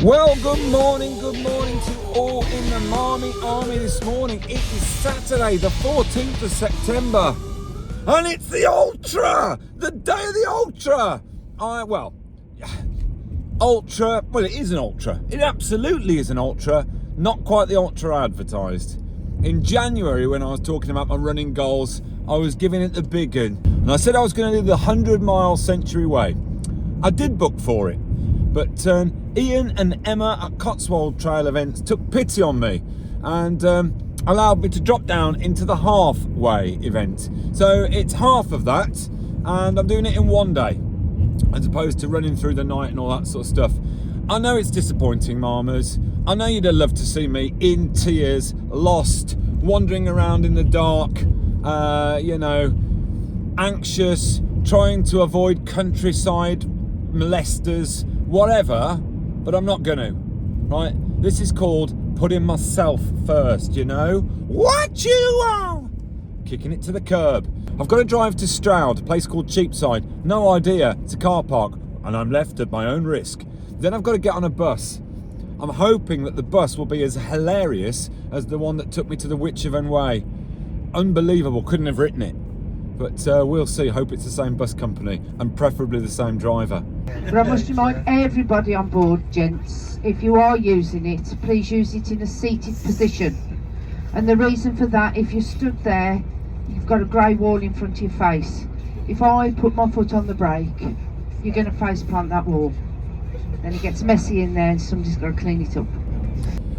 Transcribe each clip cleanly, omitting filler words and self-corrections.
Well, good morning to all in the Marmy Army this morning. It is Saturday, the 14th of September, and it's the Ultra, the day of the Ultra. Ultra, well, it is an Ultra. It absolutely is an Ultra, not quite the Ultra advertised. In January, when I was talking about my running goals, I was giving it the big one, and I said I was going to do the 100-mile Century Way. I did book for it, but Ian and Emma at Cotswold Trail Events took pity on me and allowed me to drop down into the halfway event. So it's half of that, and I'm doing it in one day, as opposed to running through the night and all that sort of stuff. I know it's disappointing, Marmers. I know you'd have loved to see me in tears, lost, wandering around in the dark, anxious, trying to avoid countryside molesters, whatever, but I'm not gonna, right? This is called putting myself first, you know? What you want? Kicking it to the curb. I've got to drive to Stroud, a place called Cheapside. No idea, it's a car park, and I'm left at my own risk. Then I've got to get on a bus. I'm hoping that the bus will be as hilarious as the one that took me to the Witchaven Way. Unbelievable, couldn't have written it. But we'll see, hope it's the same bus company, and preferably the same driver. But I must remind everybody on board, gents, if you are using it, please use it in a seated position. And the reason for that, if you stood there, you've got a grey wall in front of your face. If I put my foot on the brake, you're going to face plant that wall. Then it gets messy in there and somebody's got to clean it up.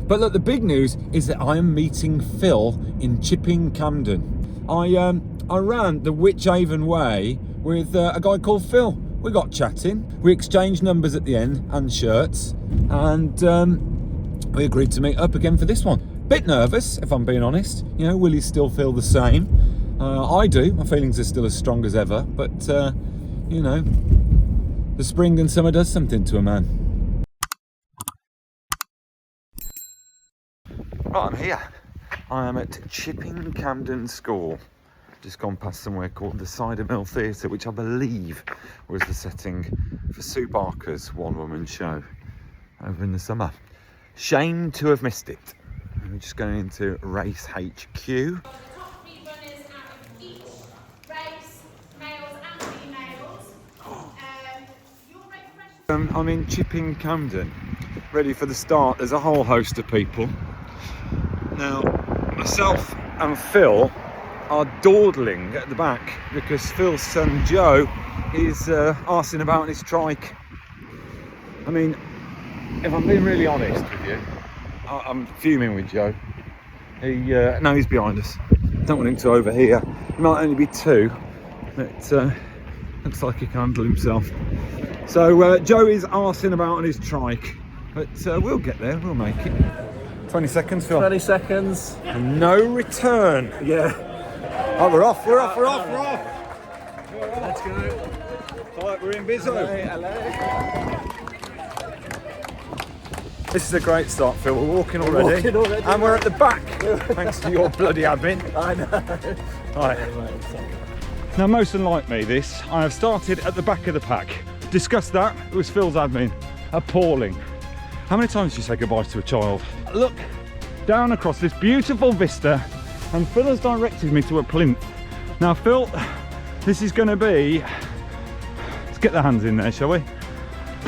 But look, the big news is that I am meeting Phil in Chipping Camden. I ran the Witchaven Way with a guy called Phil. We got chatting, we exchanged numbers at the end and shirts, and we agreed to meet up again for this one. Bit nervous, if I'm being honest. You know, will he still feel the same? I do, my feelings are still as strong as ever, but the spring and summer does something to a man. Right, I'm here. I am at Chipping Camden School. Just gone past somewhere called the Cider Mill Theatre, which I believe was the setting for Sue Barker's one-woman show over in the summer. Shame to have missed it. I'm just going into Race HQ. The top 3 runners out of each race, males and females. Your race I'm in Chipping Camden, ready for the start. There's a whole host of people. Now, myself and Phil are dawdling at the back because Phil's son Joe is arsing about on his trike. I mean, if I'm being really honest with you, I'm fuming with Joe. He's behind us. Don't want him to overhear. He might only be 2, but looks like he can handle himself. So Joe is arsing about on his trike, but we'll get there, we'll make it. 20 seconds, Phil. 20 seconds. And no return. Yeah. Oh, we're off. Let's go. All right, we're in Bizzo. Hello. This is a great start, Phil. We're walking already. And we're at the back, thanks to your bloody admin. I know. Right. Now, most unlike me, I have started at the back of the pack. Discussed that. It was Phil's admin. Appalling. How many times do you say goodbye to a child? Look down across this beautiful vista, and Phil has directed me to a plinth. Now, Phil, this is going to be... Let's get the hands in there, shall we?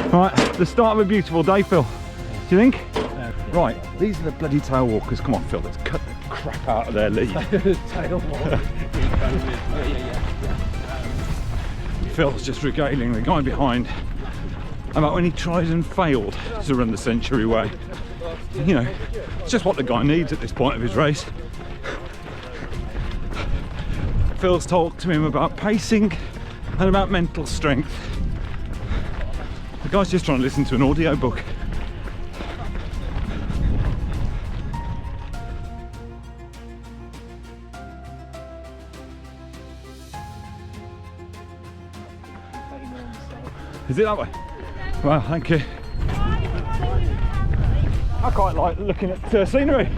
Right, the start of a beautiful day, Phil. Do you think? Right, these are the bloody tail walkers. Come on, Phil, let's cut the crap out of their lead. Tail walk. Phil's just regaling the guy behind about when he tried and failed to run the Century Way. You know, it's just what the guy needs at this point of his race. Phil's talked to him about pacing and about mental strength. The guy's just trying to listen to an audio book. Is it that way? Well, thank you. I quite like looking at scenery.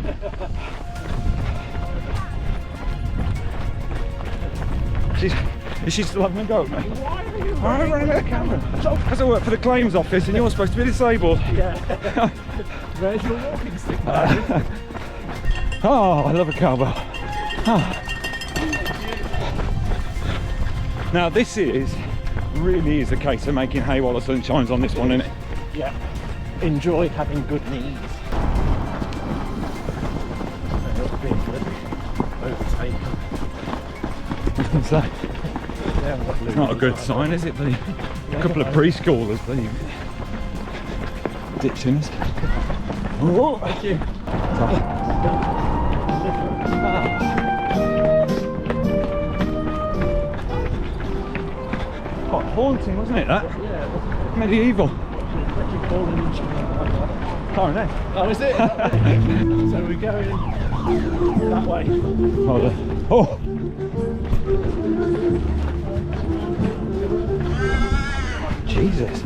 Is she still having a go at me? Why are you running the camera? Because I work for the claims office and you're supposed to be disabled. Yeah. Where's your walking stick? Oh, I love a cowbell. Oh. Now this really is a case of making hay while the sun shines on this one, isn't it? Yeah. Enjoy having good knees. Not being good. Overtaken. I was going to say, it's not a good sign, is it? A couple of preschoolers, ditching us. Oh, Thank you. Quite haunting, wasn't it, that? Yeah. Medieval. Clarinet. Oh, is it? So we're going that way. Hold on. Oh! Jesus.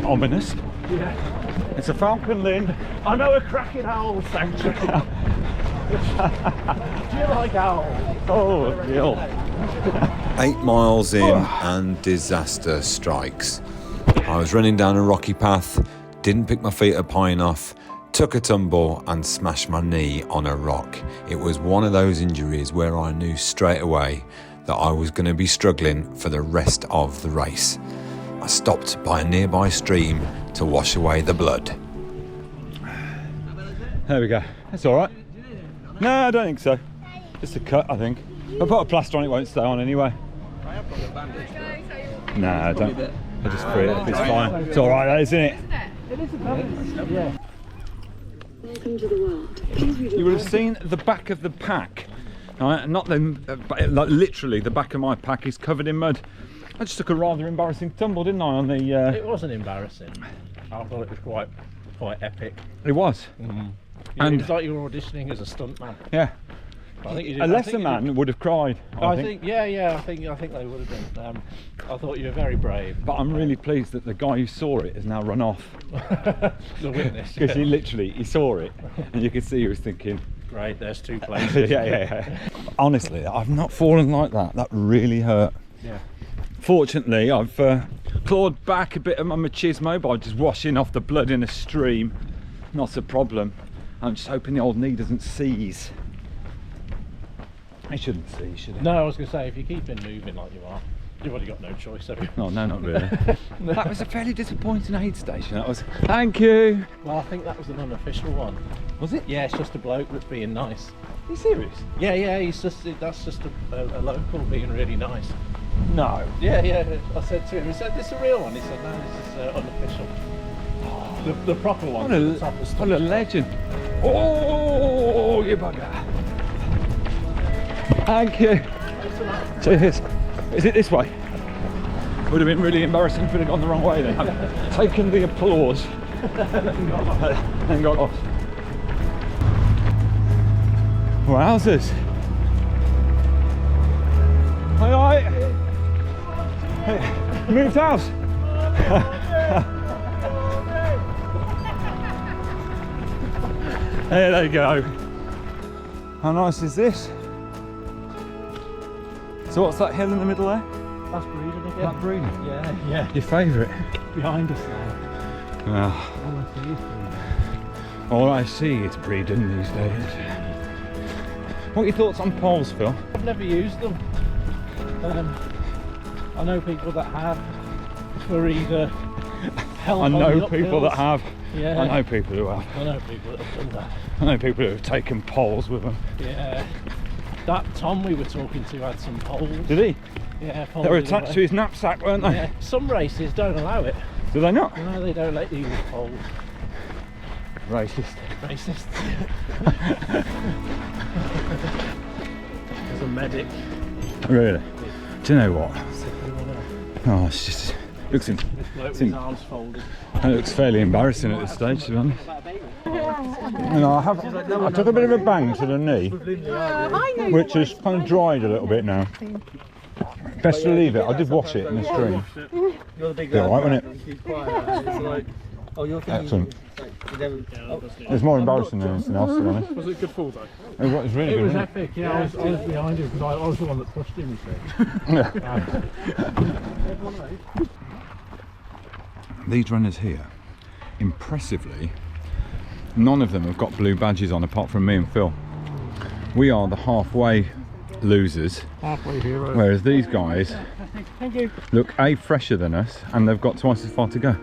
Ominous. Yeah. It's a falcon, Lynn. I know a cracking owl sanctuary. Do you like owls? Oh, deal. 8 miles in and disaster strikes. I was running down a rocky path, didn't pick my feet up high enough, took a tumble and smashed my knee on a rock. It was one of those injuries where I knew straight away that I was going to be struggling for the rest of the race. I stopped by a nearby stream to wash away the blood. There we go. That's all right. No, I don't think so. Just a cut, I think. If I put a plaster on, it won't stay on anyway. No, I don't. I just free it. It's fine. It's all right, that, isn't it? It is a bandage. Yeah. Welcome to the world. You would have seen the back of the pack. Right? Not the, like literally the back of my pack is covered in mud. I just took a rather embarrassing tumble, didn't I? On the. It wasn't embarrassing. I thought it was quite epic. It was. Yeah, And- it was like you were auditioning as a stuntman. Yeah. I think you did. A I lesser think you man did- would have cried. I think. Yeah. I think they would have been. I thought you were very brave. But I'm really pleased that the guy who saw it has now run off. The witness. Because he saw it, and you could see he was thinking. Great. There's 2 places. yeah. Honestly, I've not fallen like that. That really hurt. Yeah. Fortunately, I've clawed back a bit of my machismo by just washing off the blood in a stream. Not a problem. I'm just hoping the old knee doesn't seize. It shouldn't seize, should it? No, I was going to say if you keep in moving like you are, you've already got no choice, have you? No, not really. That was a fairly disappointing aid station. That was. Thank you. Well, I think that was an unofficial one. Was it? Yeah, it's just a bloke that's being nice. Are you serious? Yeah. That's just a local being really nice. No. Yeah. I said to him, he said, "This is a real one." He said, "No, this is unofficial. The proper one." What a legend. Oh, you bugger. Thank you. Cheers. Is it this way? Would have been really embarrassing if it had gone the wrong way then. I've taken the applause and got lost. Wowzers. Hi. Hey, moved house. There you go. How nice is this? So what's that hill in the middle there? That's breeding again. That breeding? Yeah. Your favourite? Behind us now. Oh, all I see is breeding these days. What are your thoughts on poles, Phil? I've never used them. I know people that have for either help I on know the people that uphills. have. Yeah. I know people who have. I know people that have done that. I know people who have taken poles with them. Yeah. That Tom we were talking to had some poles. Did he? Yeah, poles. They were in the attached way. to his knapsack, weren't they? Yeah. Some races don't allow it. Do they not? No, they don't let you use poles. Racist. Racist. As a medic. Really? Do you know what? Oh, it's just looks This bloke with his arms folded. it looks fairly embarrassing at this stage, to be honest. You know, I took a bit of a bang to the knee, which has kind of dried a little bit now. Best to leave it. I did wash it in the stream. Be alright, wasn't it? Excellent. It's more embarrassing than anything else, to be honest. Was it a good fall though? It was really good. It was wasn't epic, yeah. I was behind him because I was the one that pushed him, you see. These runners here, impressively, none of them have got blue badges on apart from me and Phil. We are the halfway losers, Halfway heroes. whereas these guys look A, fresher than us, and they've got twice as far to go.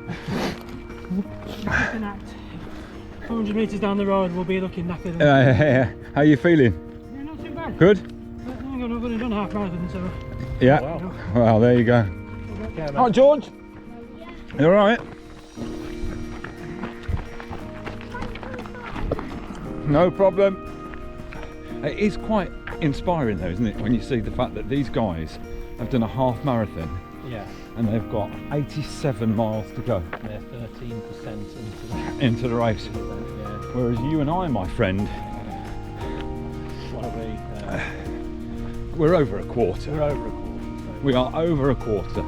400 metres down the road, we'll be looking knackered. How are you feeling? Yeah, not too bad. Good? But hang on, I've only done half marathon, so. Yeah. Wow. Well, there you go. Oh, George. You all right? No problem. It is quite inspiring though, isn't it, when you see the fact that these guys have done a half marathon, Yeah. and they've got 87 miles to go They're 13% into the race. yeah. Whereas you and I, my friend, What are we? we're over a quarter. We're over a quarter. We are over a quarter.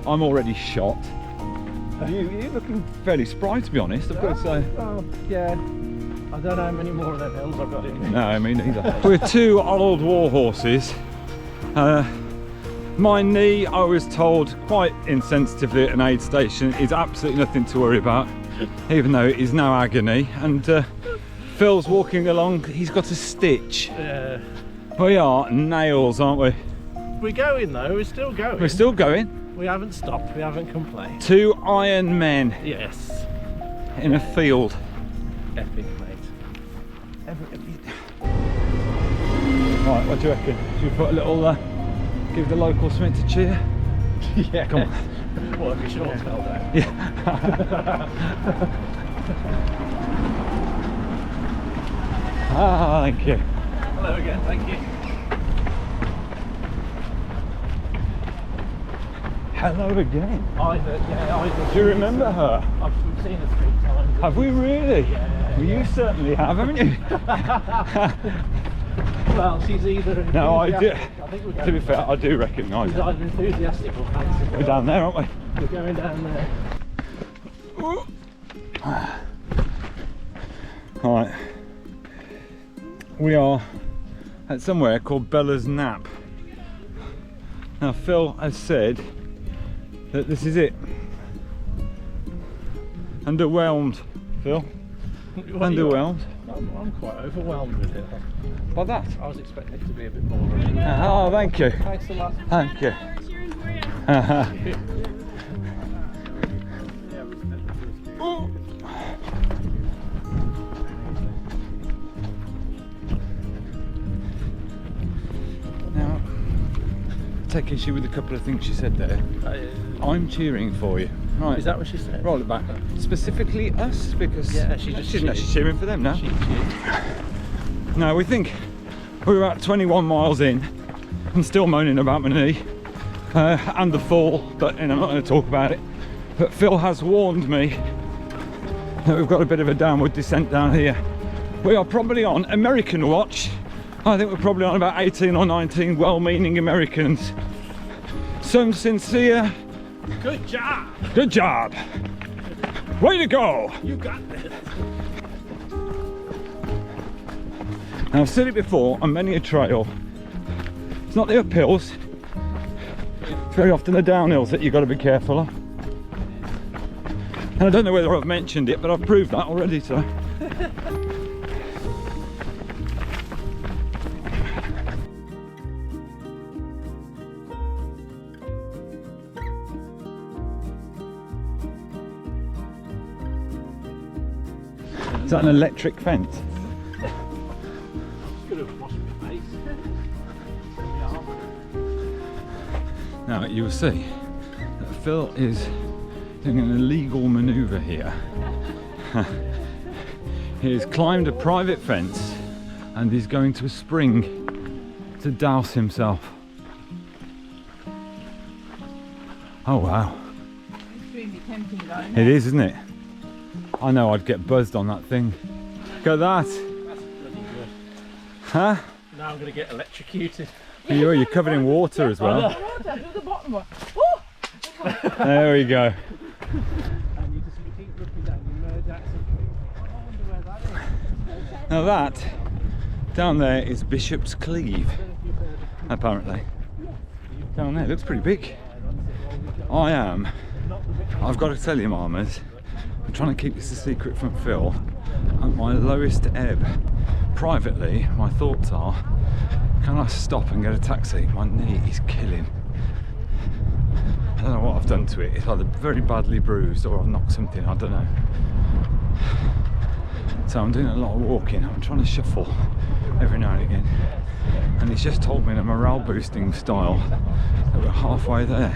I'm already shot. You're looking fairly spry, to be honest, I've got to say. Oh, yeah. I don't know how many more of them hills I've got in me. No, me neither. We're two old war horses. My knee, I was told quite insensitively at an aid station, is absolutely nothing to worry about, even though it is no agony. And Phil's walking along, he's got a stitch. Yeah. We are nails, aren't we? We're going though, we're still going. We're still going. We haven't stopped, we haven't complained. Two iron men Yes. in a field. Epic, mate. Right, what do you reckon? Should we put a little, give the locals something to cheer? Yeah. Come on. Well, if we should all tell that. Yeah. Ah, thank you. Hello again, thank you. Hello again. Either. Do you remember her? We've seen her 3 times. Have we really? Yeah. Well, you certainly have, haven't you? Well, she's either No, I do. I think we're To be going. fair, I do recognise She's her. either enthusiastic or fancy. We're down there, aren't we? We're going down there. Right. We are at somewhere called Bella's Nap. Now, Phil has said that this is it. Underwhelmed, Phil? What are you Underwhelmed at? I'm quite overwhelmed with it. by that. I was expecting it to be a bit more. Oh, thank you. Thanks a lot. Thank you. Now, take issue with a couple of things she said there. I'm cheering for you. Right. Is that what she said? Roll it back. Specifically us, because Yeah, she just she's cheered. cheering for them now. She, No, we think we're about 21 miles in. I'm still moaning about my knee and the fall, but I'm not going to talk about it. But Phil has warned me that we've got a bit of a downward descent down here. We are probably on American watch. I think we're probably on about 18 or 19 well-meaning Americans. Some sincere. Good job! Good job. Way to go. You got this. Now, I've said it before on many a trail, it's not the uphills, it's very often the downhills that you've got to be careful of. And I don't know whether I've mentioned it, but I've proved that already, so. Is that an electric fence? Could have washed my face. Now you will see that Phil is doing an illegal manoeuvre here. He has climbed a private fence and he's going to a spring to douse himself. Oh wow. Extremely tempting though. It is, isn't it? I know I'd get buzzed on that thing. Look at that. That's bloody good. Huh? Now I'm going to get electrocuted. You're covered in water as well. There we go. And you just keep looking down, you merge out some trees. Now that down there is Bishop's Cleeve, apparently. Down there, looks pretty big. I've got to tell you, Marmers, I'm trying to keep this a secret from Phil. At my lowest ebb, privately, my thoughts are, can I stop and get a taxi? My knee is killing. I don't know what I've done to it. It's either very badly bruised or I've knocked something, I don't know. So I'm doing a lot of walking. I'm trying to shuffle every now and again. And he's just told me in a morale boosting style that we're halfway there.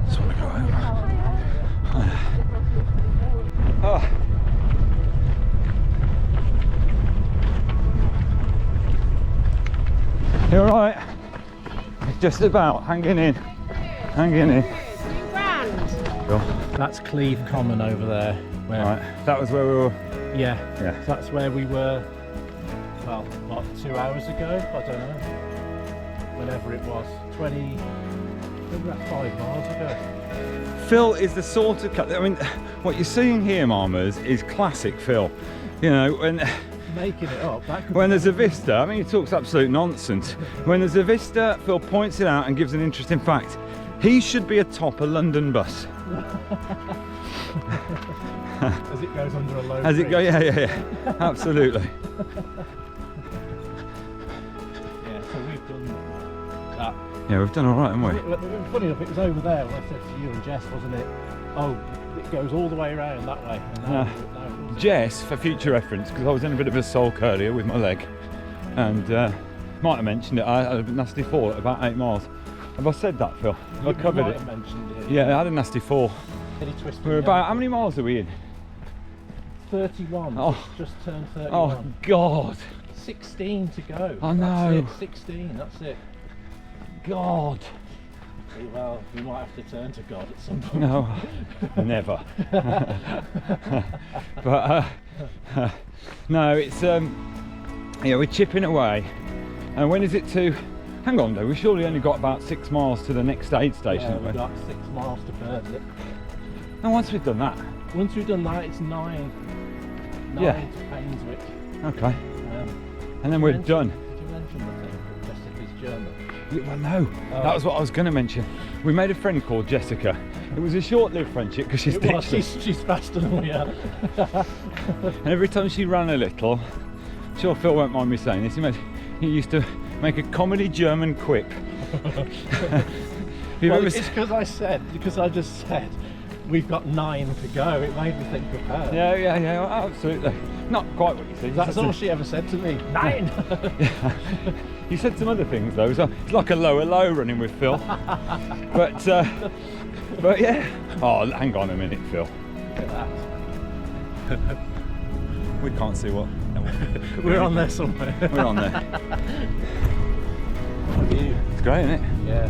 Just want to go home. Oh. You alright? It's just about hanging in. Hanging in. Cool. That's Cleeve Common over there. Where, Right, that was where we were. yeah, Yeah. so that's where we were, well, what, 2 hours ago? I don't know. Whenever it was. Maybe that's 5 miles ago. Phil is the sort of I mean, what you're seeing here, Marmers, is classic Phil. You know, Making it up. That could when be there's a vista, I mean, he talks absolute nonsense. When there's a vista, Phil points it out and gives an interesting fact. He should be atop a London bus. as it goes under a low As it bridge. goes, yeah, absolutely. Yeah, so we've done that. Yeah, we've done all right, haven't we? Funny enough, it was over there when I said to you and Jess, wasn't it? Oh, it goes all the way around that way. And now Jess, for future reference, because I was in a bit of a sulk earlier with my leg, and might have mentioned it, I had a nasty fall at about 8 miles. Have I said that, Phil? Have I covered it? Mentioned it. Yeah, I had a nasty fall. We're about, how many miles are we in? 31. Oh. Just turned 31. Oh, God. 16 to go. I know. That's it, 16, that's it. God. Well, we might have to turn to God at some point. No, never. But no, it's yeah, we're chipping away. And when is it to? Hang on, though. We surely only got about 6 miles to the next aid station. Yeah, haven't we've we? got 6 miles to Burnley. And once we've done that, Once we've done that, it's 9. 9 Yeah. to Painswick. okay, Um, and then we're mention- done. Did you mention the thing called Jessica's German? Yeah, well, no, that was what I was going to mention. We made a friend called Jessica. It was a short-lived friendship because she's It was, ditched she's faster than we are. us. And every time she ran a little, sure Phil won't mind me saying this, he used to make a comedy German quip. Well, it's because I just said we've got 9 to go. It made me think of her. Yeah, well, absolutely. Not quite what you said. That's all she ever said to me. 9! You said some other things though, so it's like a lower low running with Phil. but yeah. Oh, hang on a minute, Phil. Look at that. We can't see what. We're on there somewhere. We're on there. It's great, isn't it? Yeah.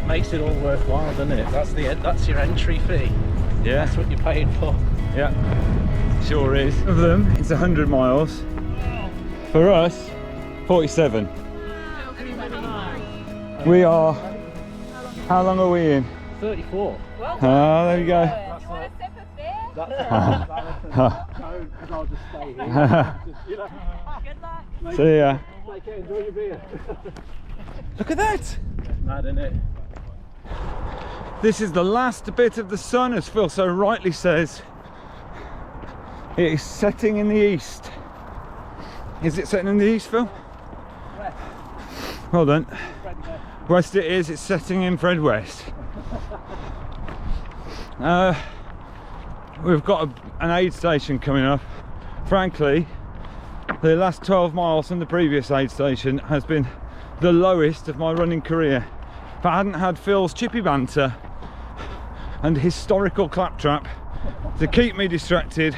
Makes it all worthwhile, doesn't it? That's your entry fee. Yeah. That's what you're paying for. Yeah. Sure is. Of them, it's 100 miles. For us, 47. We are. How long are we in? 34. Ah, there you go. That's because I'll just stay here. You know, See ya. take care, enjoy your beer. Look at that. Mad, isn't it? This is the last bit of the sun, as Phil so rightly says. It is setting in the east. Is it setting in the east, Phil? West. Well done. Fred West. West it is, it's setting in Fred West. We've got an aid station coming up. Frankly, the last 12 miles from the previous aid station has been the lowest of my running career. If I hadn't had Phil's chippy banter and historical claptrap to keep me distracted,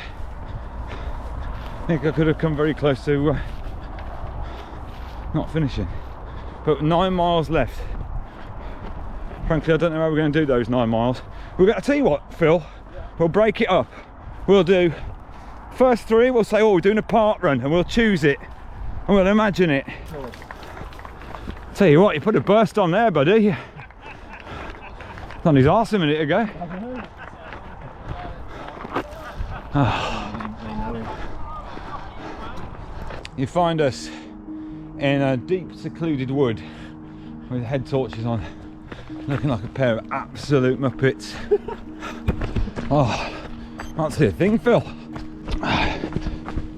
I think I could have come very close to not finishing. But 9 miles left. Frankly, I don't know how we're going to do those 9 miles. We're going to tell you what, Phil, we'll break it up. We'll do first 3, we'll say, oh, we're doing a park run, and we'll choose it and we'll imagine it. Tell you what, you put a burst on there, buddy. On his arse a minute ago. You find us in a deep secluded wood with head torches on, looking like a pair of absolute muppets. Oh, can't see a thing, Phil.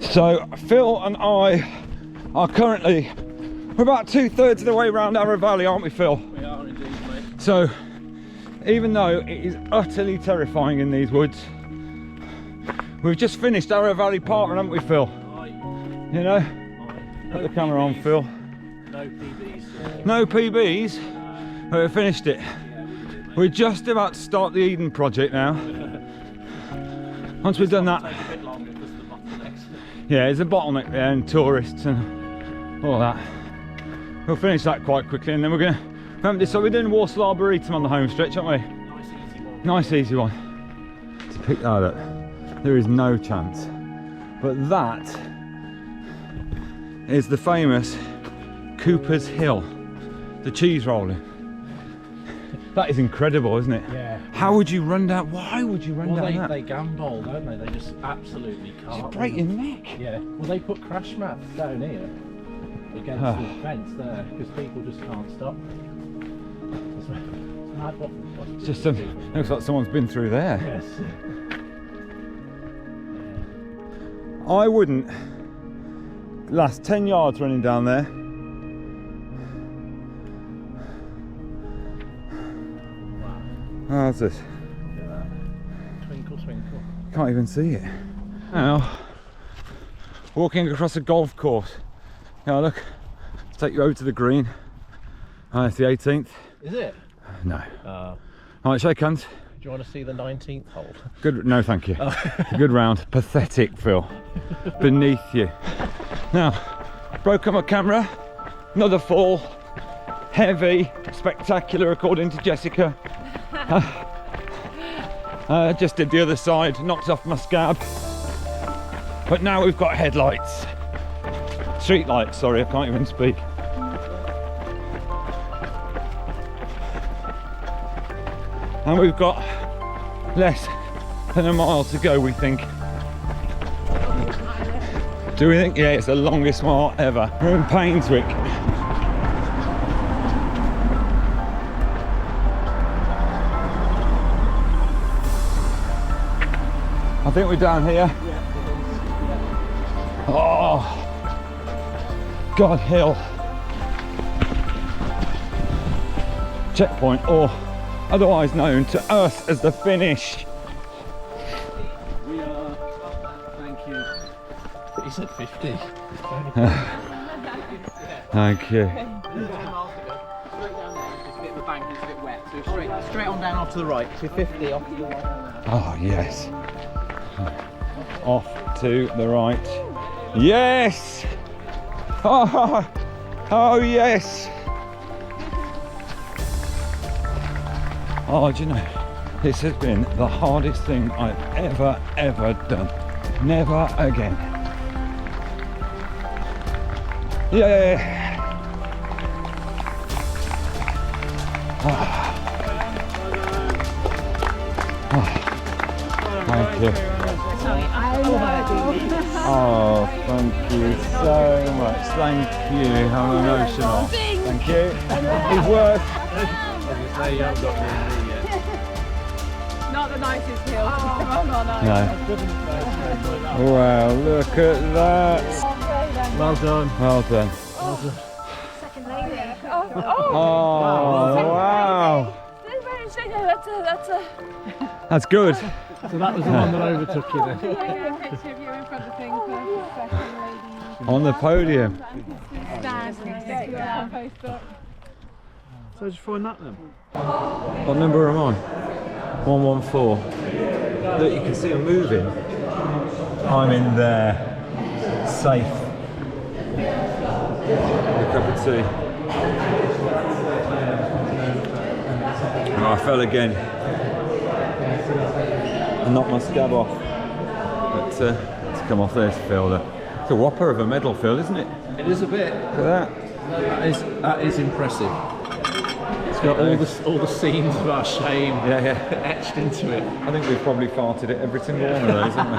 So Phil and I are currently, we're about 2/3 of the way around Arrow Valley, aren't we, Phil? We are indeed, mate. So even though it is utterly terrifying in these woods, we've just finished Arrow Valley Parkrun, haven't we, Phil? You know? Put the camera on, Phil. No PBs. No PBs, but we finished it. We're just about to start the Eden project now. Once we've done that, Take a bit longer because of the bottlenecks. yeah, there's a bottleneck there and tourists and all that. We'll finish that quite quickly, and then we're gonna. We haven't decided, we're doing Walsall Arboretum on the home stretch, aren't we? Nice easy one. Nice easy one. To pick that up, there is no chance. But that is the famous Cooper's Hill, the cheese rolling. That is incredible, isn't it? Yeah. How would you run down? Why would you run Well, down that? they gamble, don't they? They just absolutely can't. Just break your neck. Yeah. Well, they put crash mats down here against the fence there because people just can't stop. It's mad what It's just looks like someone's been through there. Yes. I wouldn't last 10 yards running down there. How's this? Look at that. Twinkle, twinkle. Can't even see it. Now, walking across a golf course. Now look, let's take you over to the green. It's the 18th. Is it? No. Do Right, shake hands. you want to see the 19th hole? Good, no thank you. A good round. Pathetic, Phil. Beneath you. Now, broke up my camera. Another fall. Heavy, spectacular according to Jessica. Just did the other side, knocked off my scab. But now we've got headlights. Street lights, sorry, I can't even speak. And we've got less than a mile to go, we think. Do we think? Yeah, it's the longest mile ever. We're in Painswick. I think we're down here. Oh, God Hill. Checkpoint, or otherwise known to us as the finish. We are. Thank you. He said 50. Thank you. 10 miles to go. Straight down there, it's a bit of a bank and it's a bit wet. So straight on down off to the right. So 50 off to the right down there. Oh, yes. Off to the right. Yes! Oh, oh yes! Oh, do you know, this has been the hardest thing I've ever done. Never again. Yeah. Thank you. Oh, thank you so much. Thank you. I'm emotional. Thank you. It's worth. Say you haven't got me yet. Not the nicest hill. No. Wow, look at that. Well done. Well done. Second lady. Oh, wow. That's a. That's good. So that was the one that overtook you then. Picture of you in front of things. Second lady. On the podium. Stand. So did you find that then? What number am I on? 114. Look, you can see I'm moving. I'm in there. Safe. A cup of tea. Oh, I fell again. I knocked my scab off. But it's come off there, Phil. It's a whopper of a medal, Phil, isn't it? It is a bit. Look at that. That is impressive. It's got all the scenes of our shame etched into it. I think we've probably farted at every single one of those, haven't we?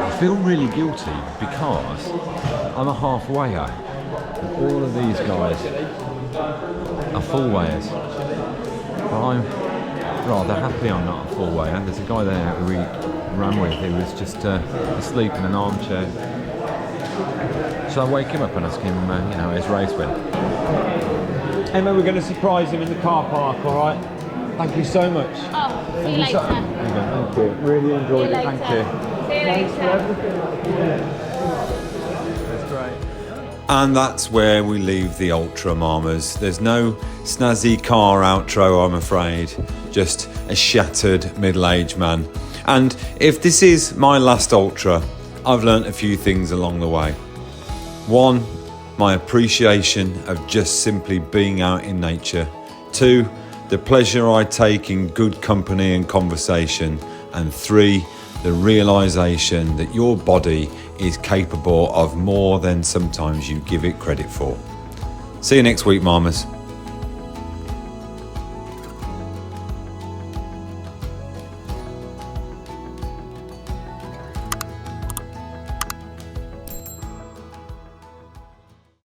I feel really guilty because I'm a halfwayer. All of these guys are full weighers. But I'm rather happy I'm not a full weigher. There's a guy there who we ran with who was just asleep in an armchair. So I wake him up and ask him, his race win. Emma, we're going to surprise him in the car park, all right? Thank you so much. Oh, see you later. Thank you. Really enjoyed it. Thank you. See you later. That's great. And that's where we leave the Ultra Marmers. There's no snazzy car outro, I'm afraid. Just a shattered middle-aged man. And if this is my last Ultra, I've learnt a few things along the way. One, my appreciation of just simply being out in nature. Two, the pleasure I take in good company and conversation. And three, the realisation that your body is capable of more than sometimes you give it credit for. See you next week, Marmers.